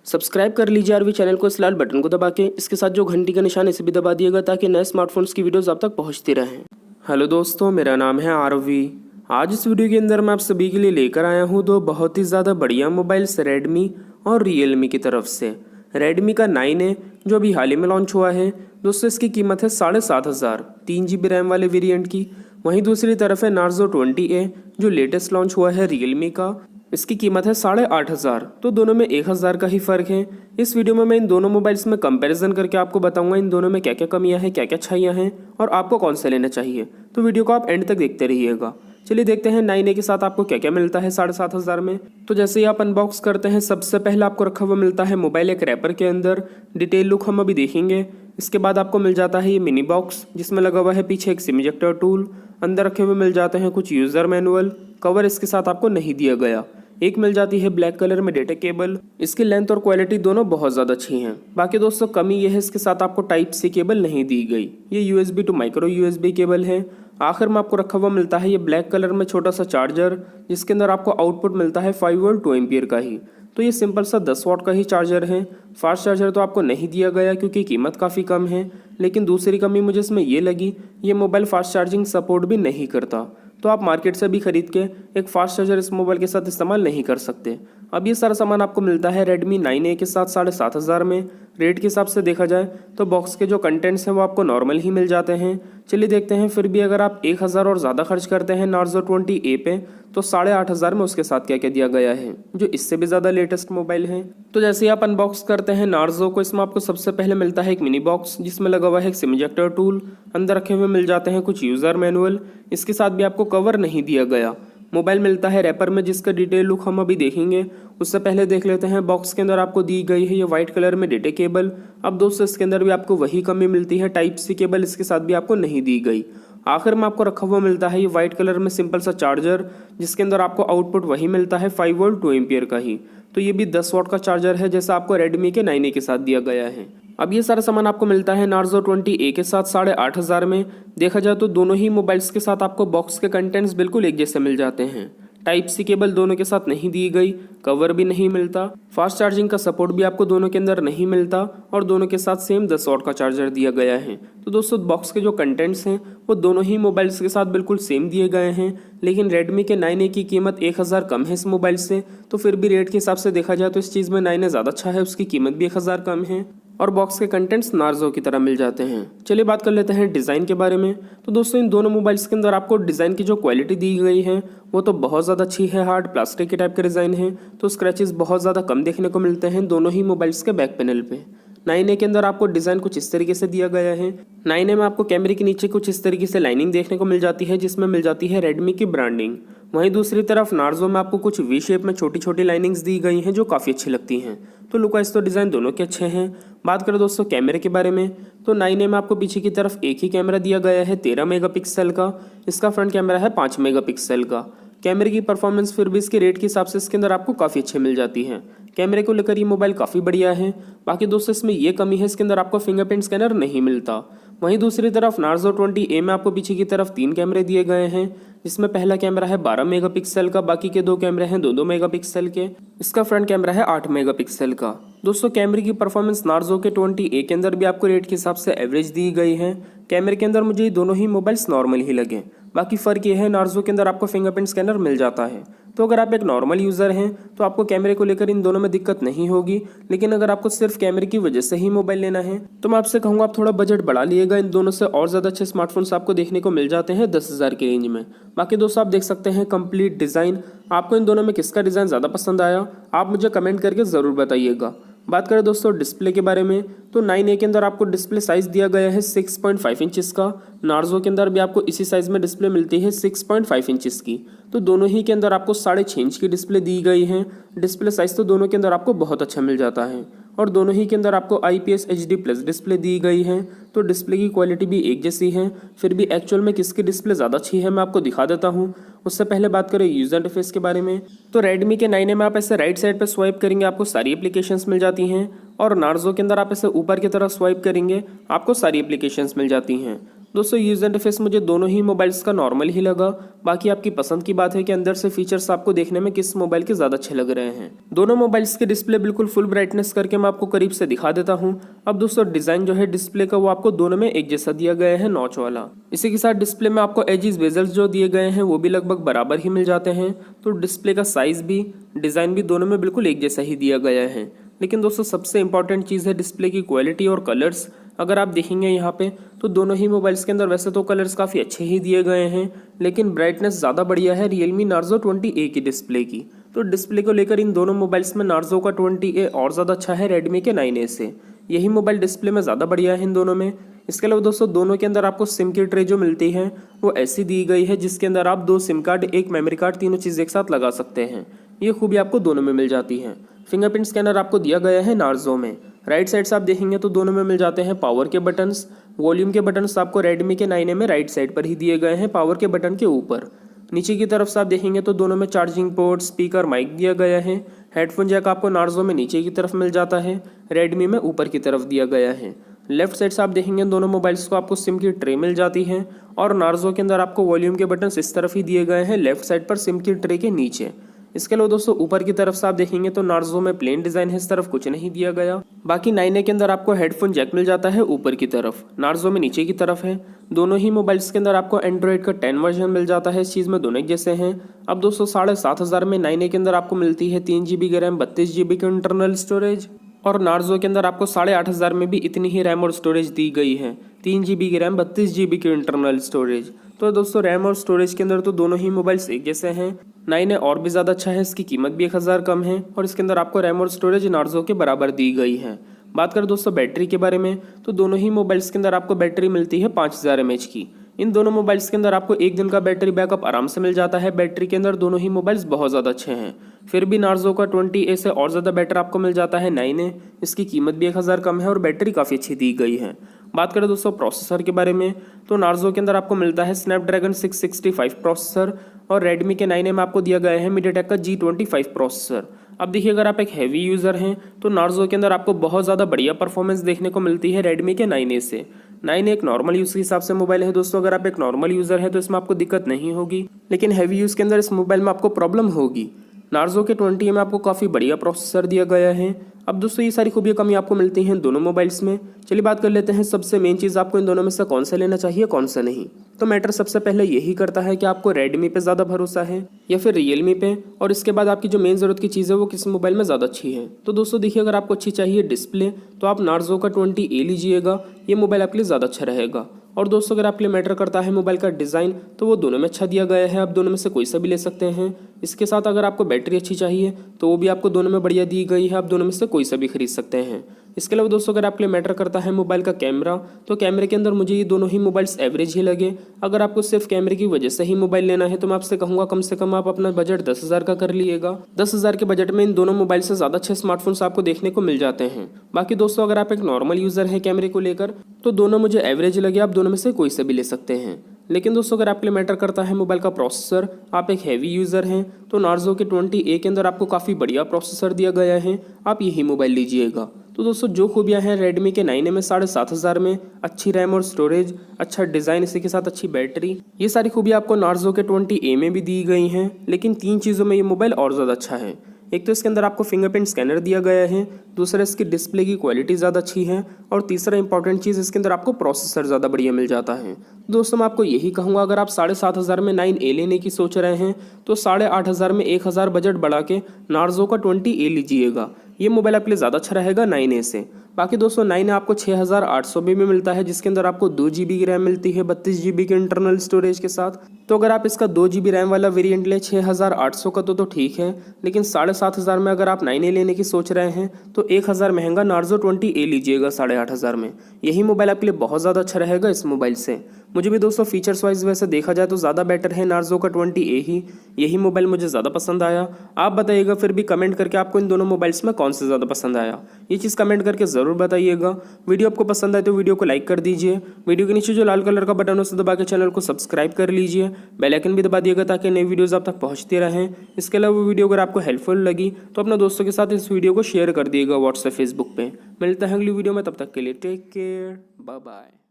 Subscribe कर लीजिए RV channel को इस लाल बटन को दबा के, इसके साथ जो घंटी का निशान इसे भी दबा दिएगा ताकि नए स्मार्टफोन्स की वीडियोस आप तक पहुंचती रहें। हेलो दोस्तों, मेरा नाम है आरवी। आज इस वीडियो के अंदर मैं आप सभी के लिए लेकर आया हूं दो बहुत ही ज़्यादा बढ़िया मोबाइल्स रेडमी और रियलमी की तरफ से। रेडमी का 9A जो अभी हाल ही में लॉन्च हुआ है दोस्तों, इसकी कीमत है 7,500 3GB रैम वाले वेरिएंट की। वहीं दूसरी तरफ है नार्जो 20A जो लेटेस्ट लॉन्च हुआ है रियलमी का, इसकी कीमत है 8,500। तो दोनों में 1,000 का ही फ़र्क है। इस वीडियो में मैं इन दोनों मोबाइल्स में कंपैरिजन करके आपको बताऊंगा इन दोनों में क्या क्या कमियां हैं, क्या क्या अच्छाइयां हैं और आपको कौन सा लेना चाहिए। तो वीडियो को आप एंड तक देखते रहिएगा। चलिए देखते हैं 9A के साथ आपको क्या क्या मिलता है 7,500 में। तो जैसे ही आप अनबॉक्स करते हैं, सबसे पहले आपको रखा हुआ मिलता है मोबाइल एक रैपर के अंदर। डिटेल लुक हम अभी देखेंगे। इसके बाद आपको मिल जाता है ये मिनी बॉक्स जिसमें लगा हुआ है पीछे एक सिम इजेक्टर टूल। अंदर रखे हुए मिल जाते हैं कुछ यूज़र मैनुअल। कवर इसके साथ आपको नहीं दिया गया। एक मिल जाती है ब्लैक कलर में डेटा केबल। इसकी लेंथ और क्वालिटी दोनों बहुत ज़्यादा अच्छी हैं। बाकी दोस्तों कमी यह है इसके साथ आपको टाइप सी केबल नहीं दी गई। ये USB to micro USB cable है। आखिर में आपको रखा हुआ मिलता है ये ब्लैक कलर में छोटा सा चार्जर, जिसके अंदर आपको आउटपुट मिलता है 5 वोल्ट 2 एम्पियर का ही। तो ये सिंपल सा 10 वाट का ही चार्जर है। फास्ट चार्जर तो आपको नहीं दिया गया क्योंकि कीमत काफ़ी कम है। लेकिन दूसरी कमी मुझे इसमें ये लगी, ये मोबाइल फास्ट चार्जिंग सपोर्ट भी नहीं करता। तो आप मार्केट से भी खरीद के एक फास्ट चार्जर इस मोबाइल के साथ इस्तेमाल नहीं कर सकते। अब ये सारा सामान आपको मिलता है रेडमी 9A के साथ 7,500 में। रेट के हिसाब से देखा जाए तो बॉक्स के जो कंटेंट्स हैं वो आपको नॉर्मल ही मिल जाते हैं। चलिए देखते हैं फिर भी अगर आप 1,000 और ज़्यादा खर्च करते हैं नार्जो 20A पे तो 8,500 में उसके साथ क्या क्या दिया गया है जो इससे भी ज़्यादा लेटेस्ट मोबाइल है। तो जैसे ही आप अनबॉक्स करते हैं नार्जो को, इसमें आपको सबसे पहले मिलता है एक मिनी बॉक्स जिसमें लगा हुआ है एक सिम इजेक्टर टूल। अंदर रखे हुए मिल जाते हैं कुछ यूज़र मैनुअल। इसके साथ भी आपको कवर नहीं दिया गया। मोबाइल मिलता है रैपर में जिसका डिटेल लुक हम अभी देखेंगे। उससे पहले देख लेते हैं बॉक्स के अंदर आपको दी गई है ये वाइट कलर में डेटा केबल। अब दोस्तों इसके अंदर भी आपको वही कमी मिलती है, टाइप सी केबल इसके साथ भी आपको नहीं दी गई। आखिर में आपको रखा हुआ मिलता है ये वाइट कलर में सिंपल सा चार्जर, जिसके अंदर आपको आउटपुट वही मिलता है 5 वोल्ट 2 एम्पियर का ही। तो ये भी 10 वाट का चार्जर है जैसा आपको रेडमी के 9A के साथ दिया गया है। अब ये सारा सामान आपको मिलता है नार्जो 20A के साथ 8,500 में। देखा जाए तो दोनों ही मोबाइल्स के साथ आपको बॉक्स के कंटेंट्स बिल्कुल एक जैसे मिल जाते हैं। टाइप सी केबल दोनों के साथ नहीं दी गई, कवर भी नहीं मिलता, फास्ट चार्जिंग का सपोर्ट भी आपको दोनों के अंदर नहीं मिलता और दोनों के साथ सेम 10 वाट का चार्जर दिया गया है। तो दोस्तों बॉक्स के जो कंटेंट्स हैं वो दोनों ही मोबाइल्स के साथ बिल्कुल सेम दिए गए हैं। लेकिन रेडमी के 9A की कीमत 1,000 कम है इस मोबाइल से। तो फिर भी रेट के हिसाब से देखा जाए तो इस चीज़ में 9A ज़्यादा अच्छा है, उसकी कीमत भी 1,000 कम है और बॉक्स के कंटेंट्स नार्जो की तरह मिल जाते हैं। चलिए बात कर लेते हैं डिज़ाइन के बारे में। तो दोस्तों इन दोनों मोबाइल्स के अंदर आपको डिज़ाइन की जो क्वालिटी दी गई है वो तो बहुत ज़्यादा अच्छी है। हार्ड प्लास्टिक के टाइप के डिज़ाइन है, तो स्क्रैचेस बहुत ज़्यादा कम देखने को मिलते हैं दोनों ही मोबाइल्स के बैक पैनल पे। 9A के अंदर आपको डिज़ाइन कुछ इस तरीके से दिया गया है। 9A में आपको कैमरे के नीचे कुछ इस तरीके से लाइनिंग देखने को मिल जाती है जिसमें मिल जाती है रेडमी की ब्रांडिंग। वहीं दूसरी तरफ नार्जो में आपको कुछ वी शेप में छोटी छोटी लाइनिंग्स दी गई हैं जो काफ़ी अच्छी लगती हैं। तो लुक वाइज तो डिज़ाइन दोनों के अच्छे हैं। बात करें दोस्तों कैमरे के बारे में, तो 9A में आपको पीछे की तरफ एक ही कैमरा दिया गया है 13 मेगापिक्सल का। इसका फ्रंट कैमरा है 5 मेगापिक्सल का। कैमरे की परफॉर्मेंस फिर भी इसके रेट के हिसाब से इसके अंदर आपको काफ़ी अच्छे मिल जाती है। कैमरे को लेकर ये मोबाइल काफ़ी बढ़िया है। बाकी दोस्तों इसमें यह कमी है, इसके अंदर आपको फिंगरप्रिंट स्कैनर नहीं मिलता। वहीं दूसरी तरफ नार्जो 20A में आपको पीछे की तरफ 3 कैमरे दिए गए हैं, जिसमें पहला कैमरा है 12 मेगापिक्सल का, बाकी के 2 कैमरे हैं 2-2 मेगापिक्सल के। इसका फ्रंट कैमरा है 8 मेगापिक्सल का। दोस्तों कैमरे की परफॉर्मेंस नार्जो के 20A के अंदर भी आपको रेट के हिसाब से एवरेज दी गई है। कैमरे के अंदर मुझे दोनों ही मोबाइल्स नॉर्मल ही लगे। बाकी फ़र्क ये है नार्जो के अंदर आपको फिंगरप्रिंट स्कैनर मिल जाता है। तो अगर आप एक नॉर्मल यूज़र हैं तो आपको कैमरे को लेकर इन दोनों में दिक्कत नहीं होगी। लेकिन अगर आपको सिर्फ कैमरे की वजह से ही मोबाइल लेना है तो मैं आपसे कहूँगा आप थोड़ा बजट बढ़ा लिएगा। इन दोनों से और ज़्यादा अच्छे स्मार्टफोन्स आपको देखने को मिल जाते हैं 10,000 की रेंज में। बाकी दोस्तों आप देख सकते हैं कंप्लीट डिज़ाइन। आपको इन दोनों में किसका डिज़ाइन ज़्यादा पसंद आया आप मुझे कमेंट करके ज़रूर बताइएगा। बात करें दोस्तों डिस्प्ले के बारे में, तो 9A के अंदर आपको डिस्प्ले साइज़ दिया गया है 6.5 इंचज़ का। नार्जो के अंदर भी आपको इसी साइज़ में डिस्प्ले मिलती है 6.5 इंचज़ की। तो दोनों ही के अंदर आपको 6.5 इंच की डिस्प्ले दी गई है। डिस्प्ले साइज़ तो दोनों के अंदर आपको बहुत अच्छा मिल जाता है और दोनों ही के अंदर आपको IPS HD+ डिस्प्ले दी गई है। तो डिस्प्ले की क्वालिटी भी एक जैसी है। फिर भी एक्चुअल में किसकी डिस्प्ले ज़्यादा अच्छी है मैं आपको दिखा देता हूँ। उससे पहले बात करें यूज़र इंटरफेस के बारे में, तो रेडमी के 9A में आप ऐसे राइट साइड पर स्वाइप करेंगे आपको सारी एप्लीकेशंस मिल जाती हैं और नार्जो के अंदर आप ऐसे ऊपर की तरफ स्वाइप करेंगे आपको सारी एप्लीकेशंस मिल जाती हैं। दोस्तों यूज़ इंटरफेस मुझे दोनों ही मोबाइल्स का नॉर्मल ही लगा। बाकी आपकी पसंद की बात है कि अंदर से फीचर्स आपको देखने में किस मोबाइल के ज़्यादा अच्छे लग रहे हैं। दोनों मोबाइल्स के डिस्प्ले बिल्कुल फुल ब्राइटनेस करके मैं आपको करीब से दिखा देता हूँ। अब दोस्तों डिज़ाइन जो है डिस्प्ले का वो आपको दोनों में एक जैसा दिया गया है, नॉच वाला। इसी के साथ डिस्प्ले में आपको एजिस बेजल्स जो दिए गए हैं वो भी लगभग बराबर ही मिल जाते हैं। तो डिस्प्ले का साइज़ भी, डिज़ाइन भी दोनों में बिल्कुल एक जैसा ही दिया गया है। लेकिन दोस्तों सबसे इंपॉर्टेंट चीज़ है डिस्प्ले की क्वालिटी और कलर्स। अगर आप देखेंगे यहाँ पे तो दोनों ही मोबाइल्स के अंदर वैसे तो कलर्स काफ़ी अच्छे ही दिए गए हैं, लेकिन ब्राइटनेस ज़्यादा बढ़िया है Realme Narzo 20A की डिस्प्ले की। तो डिस्प्ले को लेकर इन दोनों मोबाइल्स में Narzo का 20A और ज़्यादा अच्छा है Redmi के 9A से। यही मोबाइल डिस्प्ले में ज़्यादा बढ़िया है इन दोनों में। इसके अलावा दोस्तों दोनों के अंदर आपको सिम की ट्रे जो मिलती है वो ऐसी दी गई है जिसके अंदर आप 2 सिम कार्ड, 1 मेमोरी कार्ड, तीनों चीज़ एक साथ लगा सकते हैं। ये खूबी आपको दोनों में मिल जाती है। फिंगरप्रिंट स्कैनर आपको दिया गया है Narzo में। राइट साइड से आप देखेंगे तो दोनों में मिल जाते हैं पावर के बटन्स। वॉल्यूम के बटन्स आपको Redmi के 9A में राइट साइड पर ही दिए गए हैं, पावर के बटन के ऊपर। नीचे की तरफ से आप देखेंगे तो दोनों में चार्जिंग पोर्ट, स्पीकर, माइक दिया गया है। हेडफोन जैक आपको Narzo में नीचे की तरफ मिल जाता है, Redmi में ऊपर की तरफ दिया गया है। लेफ्ट साइड से आप देखेंगे दोनों मोबाइल्स को आपको सिम की ट्रे मिल जाती है और Narzo के अंदर आपको वॉल्यूम के बटन्स इस तरफ ही दिए गए हैं, लेफ्ट साइड पर सिम की ट्रे के नीचे। इसके अलावा दोस्तों ऊपर की तरफ से आप देखेंगे तो Narzo में प्लेन डिजाइन है, इस तरफ कुछ नहीं दिया गया। बाकी 9A के अंदर आपको हेडफोन जैक मिल जाता है ऊपर की तरफ, Narzo में नीचे की तरफ है। दोनों ही मोबाइल्स के अंदर आपको एंड्रॉइड का 10 वर्जन मिल जाता है, इस चीज़ में दोनों एक जैसे हैं। अब दोस्तों 7,500 में 9A के अंदर आपको मिलती है 3 GB की रैम, 32 GB की इंटरनल स्टोरेज, और Narzo के अंदर आपको 8,500 में भी इतनी ही रैम और स्टोरेज दी गई है, 3 GB की रैम, 32 GB की इंटरनल स्टोरेज। तो दोस्तों रैम और स्टोरेज के अंदर तो दोनों ही मोबाइल्स एक जैसे हैं। 9A और भी ज़्यादा अच्छा है, इसकी कीमत भी 1,000 कम है और इसके अंदर आपको रैम और स्टोरेज Narzo के बराबर दी गई है। बात करें दोस्तों बैटरी के बारे में तो दोनों ही मोबाइल्स के अंदर आपको बैटरी मिलती है 5000 mAh की। इन दोनों मोबाइल्स के अंदर आपको 1 दिन का बैटरी बैकअप आराम से मिल जाता है। बैटरी के अंदर दोनों ही मोबाइल्स बहुत ज़्यादा अच्छे हैं। फिर भी Narzo का 20A से और ज़्यादा बेटर आपको मिल जाता है 9A। इसकी कीमत भी 1,000 कम है और बैटरी काफ़ी अच्छी दी गई है। बात करें दोस्तों प्रोसेसर के बारे में तो Narzo के अंदर आपको मिलता है स्नैपड्रैगन 665 प्रोसेसर और Redmi के 9A में आपको दिया गया है MediaTek का G25 प्रोसेसर। अब देखिए अगर आप एक हैवी यूज़र हैं तो Narzo के अंदर आपको बहुत ज़्यादा बढ़िया परफॉर्मेंस देखने को मिलती है Redmi के 9A से। 9A एक नॉर्मल यूज़ के हिसाब से मोबाइल है दोस्तों। अगर आप एक नॉर्मल यूज़र है तो इसमें आपको दिक्कत नहीं होगी, लेकिन हैवी यूज़ के अंदर इस मोबाइल में आपको प्रॉब्लम होगी। Narzo के 20A में आपको काफ़ी बढ़िया प्रोसेसर दिया गया है। अब दोस्तों ये सारी खूबियाँ कमी आपको मिलती हैं दोनों मोबाइल्स में। चलिए बात कर लेते हैं सबसे मेन चीज़, आपको इन दोनों में से कौन सा लेना चाहिए कौन सा नहीं। तो मैटर सबसे पहले यही करता है कि आपको Redmi पे ज़्यादा भरोसा है या फिर Realme पे, और इसके बाद आपकी जो मेन ज़रूरत की चीज़ है वो किस मोबाइल में ज़्यादा अच्छी है। तो दोस्तों देखिए अगर आपको अच्छी चाहिए डिस्प्ले तो आप Narzo का 20A लीजिएगा, ये मोबाइल आपके लिए ज़्यादा अच्छा रहेगा। और दोस्तों अगर आपके लिए मैटर करता है मोबाइल का डिज़ाइन तो वो दोनों में अच्छा दिया गया है, आप दोनों में से कोई सा भी ले सकते हैं। इसके साथ अगर आपको बैटरी अच्छी चाहिए तो वो भी आपको दोनों में बढ़िया दी गई है, आप दोनों में से कोई सा भी खरीद सकते हैं। इसके अलावा दोस्तों अगर आपके लिए मैटर करता है मोबाइल का कैमरा तो कैमरे के अंदर मुझे ये दोनों ही मोबाइल्स एवरेज ही लगे। अगर आपको सिर्फ कैमरे की वजह से ही मोबाइल लेना है तो मैं आपसे कहूँगा कम से कम आप अपना बजट 10,000 का कर लीजिएगा। 10,000 के बजट में इन दोनों मोबाइल से ज़्यादा अच्छे स्मार्टफोन्स आपको देखने को मिल जाते हैं। बाकी दोस्तों अगर आप एक नॉर्मल यूज़र हैं कैमरे को लेकर तो दोनों मुझे एवरेज लगे, आप दोनों में से कोई सा भी ले सकते हैं। लेकिन दोस्तों अगर आपके लिए मैटर करता है मोबाइल का प्रोसेसर, आप एक हैवी यूज़र हैं तो Narzo के 20A के अंदर आपको काफ़ी बढ़िया प्रोसेसर दिया गया है, आप यही मोबाइल लीजिएगा। तो दोस्तों जो खूबियाँ हैं Redmi के 9A में 7,500 में, अच्छी रैम और स्टोरेज, अच्छा डिज़ाइन, इसी के साथ अच्छी बैटरी, ये सारी खूबियाँ आपको Narzo के 20A में भी दी गई हैं। लेकिन 3 चीज़ों में ये मोबाइल और ज़्यादा अच्छा है। एक तो इसके अंदर आपको फिंगरप्रिंट स्कैनर दिया गया है, दूसरा इसकी डिस्प्ले की क्वालिटी ज़्यादा अच्छी है, और तीसरा इंपॉर्टेंट चीज़ इसके अंदर आपको प्रोसेसर ज़्यादा बढ़िया मिल जाता है। दोस्तों मैं आपको यही कहूँगा अगर आप 7,500 में 9A लेने की सोच रहे हैं तो 8,500 में 1,000 बजट बढ़ा के Narzo का 20A लीजिएगा, ये मोबाइल आपके लिए ज़्यादा अच्छा रहेगा 9A से। बाकी दोस्तों 9A आपको 6,800 में मिलता है जिसके अंदर आपको 2 GB की रैम मिलती है 32 GB की इंटरनल स्टोरेज के साथ। तो अगर आप इसका 2 GB रैम वाला वेरिएंट लें 6,800 का तो ठीक है, लेकिन 7,500 में अगर आप 9A लेने की सोच रहे हैं तो 1,000 महंगा Narzo 20A लीजिएगा 8,500 में। यही मोबाइल आपके लिए बहुत ज़्यादा अच्छा रहेगा इस मोबाइल से। मुझे भी दोस्तों फीचर्स वाइज वैसे देखा जाए तो ज़्यादा बेटर है Narzo का 20A ही, यही मोबाइल मुझे ज़्यादा पसंद आया। आप बताइएगा फिर भी कमेंट करके आपको इन दोनों मोबाइल्स में कौन से ज़्यादा पसंद आया, ये चीज़ कमेंट करके ज़रूर बताइएगा। वीडियो आपको पसंद आए तो वीडियो को लाइक कर दीजिए, वीडियो के नीचे जो लाल कलर का बटन है उसे दबा के चैनल को सब्सक्राइब कर लीजिए, बेल आइकन भी दबा दिएगा ताकि नई वीडियोज़ आप तक पहुँचती रहें। इसके अलावा वीडियो अगर आपको हेल्पफुल लगी तो अपने दोस्तों के साथ इस वीडियो को शेयर कर दिएगा व्हाट्सएप फेसबुक पे। मिलते हैं अगली वीडियो में, तब तक के लिए टेक केयर, बाय बाय।